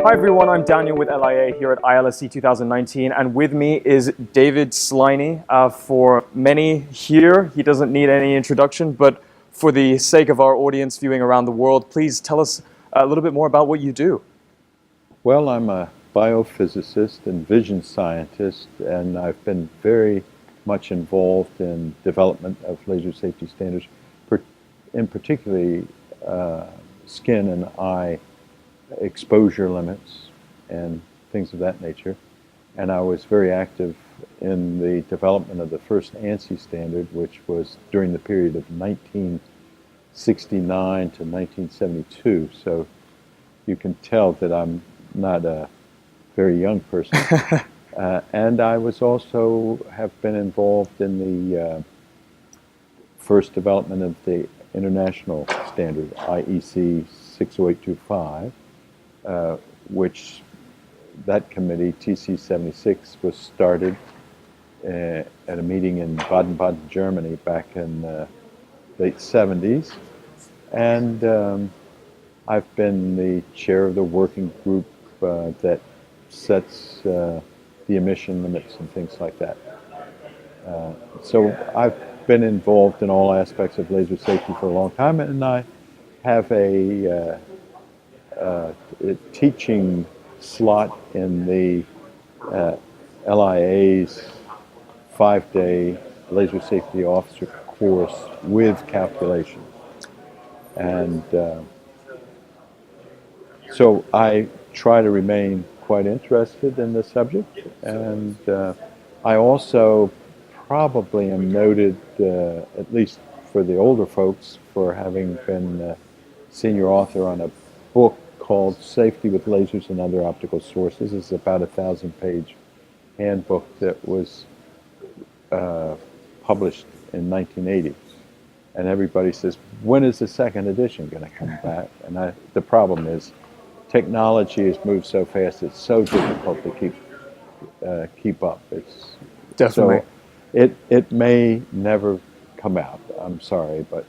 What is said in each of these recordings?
Hi everyone, I'm Daniel with LIA here at ILSC 2019, and with me is David Sliney. For many here, he doesn't need any introduction, but for the sake of our audience viewing around the world, please tell us a little bit more about what you do. Well, I'm a biophysicist and vision scientist, and I've been very much involved in development of laser safety standards, in particularly skin and eye exposure limits and things of that nature. And I was very active in the development of the first ANSI standard, which was during the period of 1969 to 1972. So you can tell that I'm not a very young person. And I was also have been involved in the first development of the international standard, IEC 60825, which that committee, TC 76, was started at a meeting in Baden-Baden, Germany back in the late 70s. And I've been the chair of the working group that sets the emission limits and things like that. So I've been involved in all aspects of laser safety for a long time, and I have a teaching slot in the LIA's 5-day laser safety officer course with calculation. And so I try to remain quite interested in the subject, and I also probably am noted, at least for the older folks, for having been senior author on a book called Safety with Lasers and Other Optical Sources. It's about a 1,000-page handbook that was published in 1980. And everybody says, when is the second edition going to come back? And the problem is, technology has moved so fast, it's so difficult to keep up. It's Definitely. So it may never come out. I'm sorry, but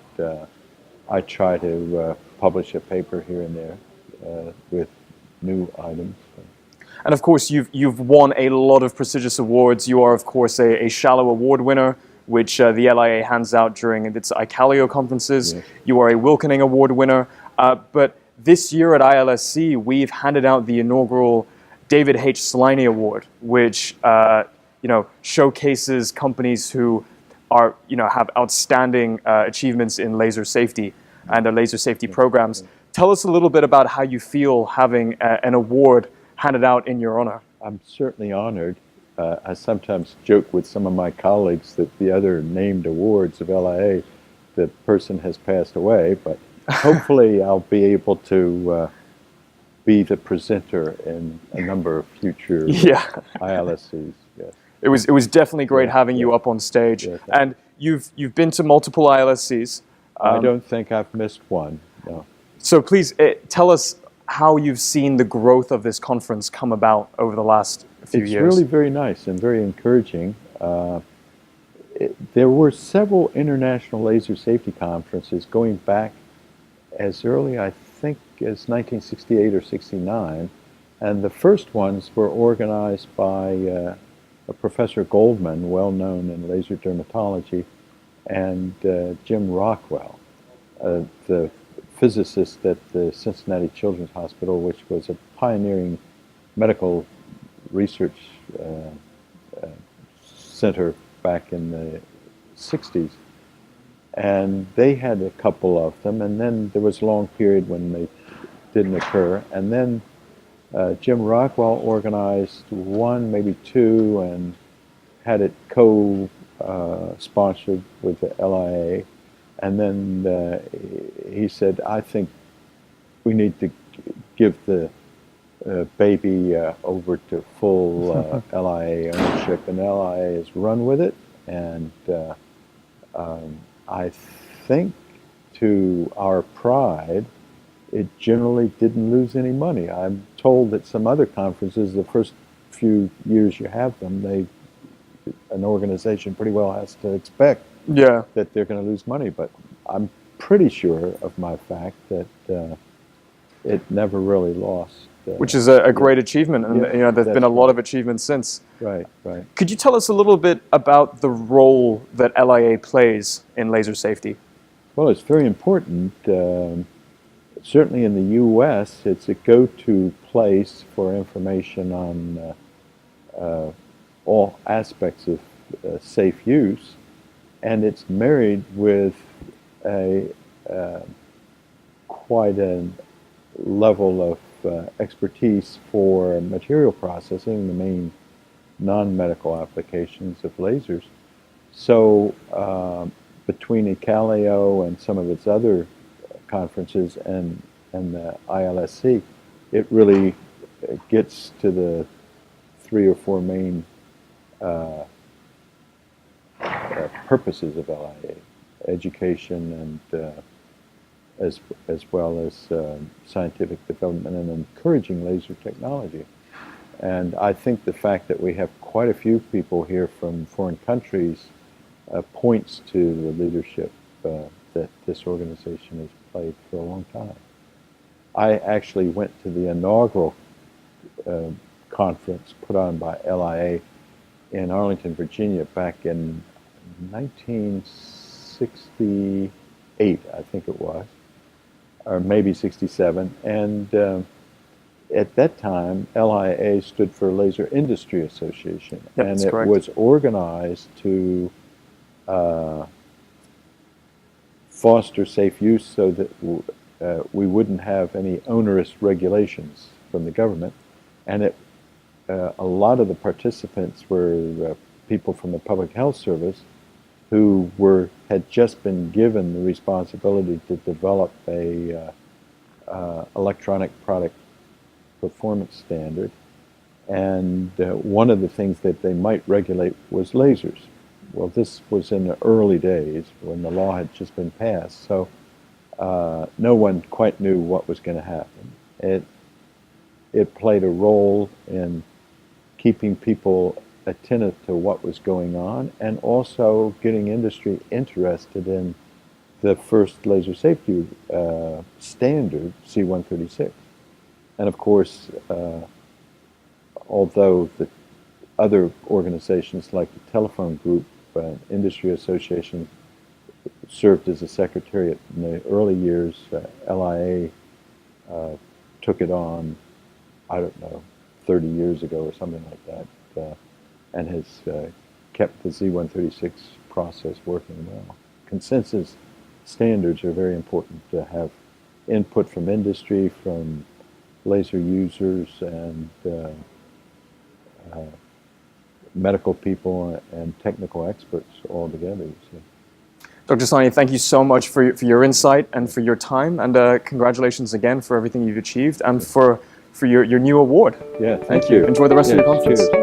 I try to publish a paper here and there with new items. And of course, you've won a lot of prestigious awards. You are, of course, a Shallow Award winner, which the LIA hands out during its ICALIO conferences. Yes. You are a Wilkening Award winner. But this year at ILSC, we've handed out the inaugural David H. Sliney Award, which showcases companies who are have outstanding achievements in laser safety and their laser safety programs. Tell us a little bit about how you feel having an award handed out in your honor. I'm certainly honored. I sometimes joke with some of my colleagues that the other named awards of LIA, the person has passed away, but hopefully I'll be able to be the presenter in a number of future ILSCs. Yes. It was definitely great having you up on stage. Yeah, and you've been to multiple ILSCs. I don't think I've missed one, no. So please tell us how you've seen the growth of this conference come about over the last few years. It's really very nice and very encouraging. There were several international laser safety conferences going back as early, I think, as 1968 or 69. And the first ones were organized by Professor Goldman, well known in laser dermatology, and Jim Rockwell, the physicist at the Cincinnati Children's Hospital, which was a pioneering medical research center back in the 60s. And they had a couple of them, and then there was a long period when they didn't occur. And then Jim Rockwell organized one, maybe two, and had it co-sponsored with the LIA. And then he said, I think we need to give the baby over to full LIA ownership, and LIA has run with it. And I think, to our pride, it generally didn't lose any money. I'm told that some other conferences, the first few years you have them, an organization pretty well has to expect that they're going to lose money. But I'm pretty sure of my fact that it never really lost Which is a great achievement, and Yeah, there's been a lot of achievements since. Right, right. Could you tell us a little bit about the role that LIA plays in laser safety? Well, it's very important. Certainly in the U.S., it's a go-to place for information on all aspects of safe use, and it's married with quite a level of expertise for material processing, the main non-medical applications of lasers. So between ICALIO and some of its other conferences and the ILSC, it really gets to the 3 or 4 main purposes of LIA: education and as well as scientific development and encouraging laser technology. And I think the fact that we have quite a few people here from foreign countries points to the leadership that this organization has played for a long time. I actually went to the inaugural conference put on by LIA in Arlington, Virginia back in 1968, I think it was, or maybe 67. And at that time, LIA stood for Laser Industry Association, Yep, and that's it correct. was organized to foster safe use so that we wouldn't have any onerous regulations from the government. And a lot of the participants were people from the Public Health Service who had just been given the responsibility to develop a electronic product performance standard. And one of the things that they might regulate was lasers. Well, this was in the early days when the law had just been passed, so no one quite knew what was going to happen. It played a role in keeping people attentive to what was going on and also getting industry interested in the first laser safety standard, C136. And of course, although the other organizations like the Telephone Group, Industry Association, served as a secretariat in the early years, LIA took it on, I don't know, 30 years ago or something like that, and has kept the Z136 process working well. Consensus standards are very important to have input from industry, from laser users, and medical people and technical experts all together, you see. Dr. Sliney, thank you so much for your insight and for your time, and congratulations again for everything you've achieved and for your new award. Yeah, thank you. Enjoy the rest of your conference. Cheers.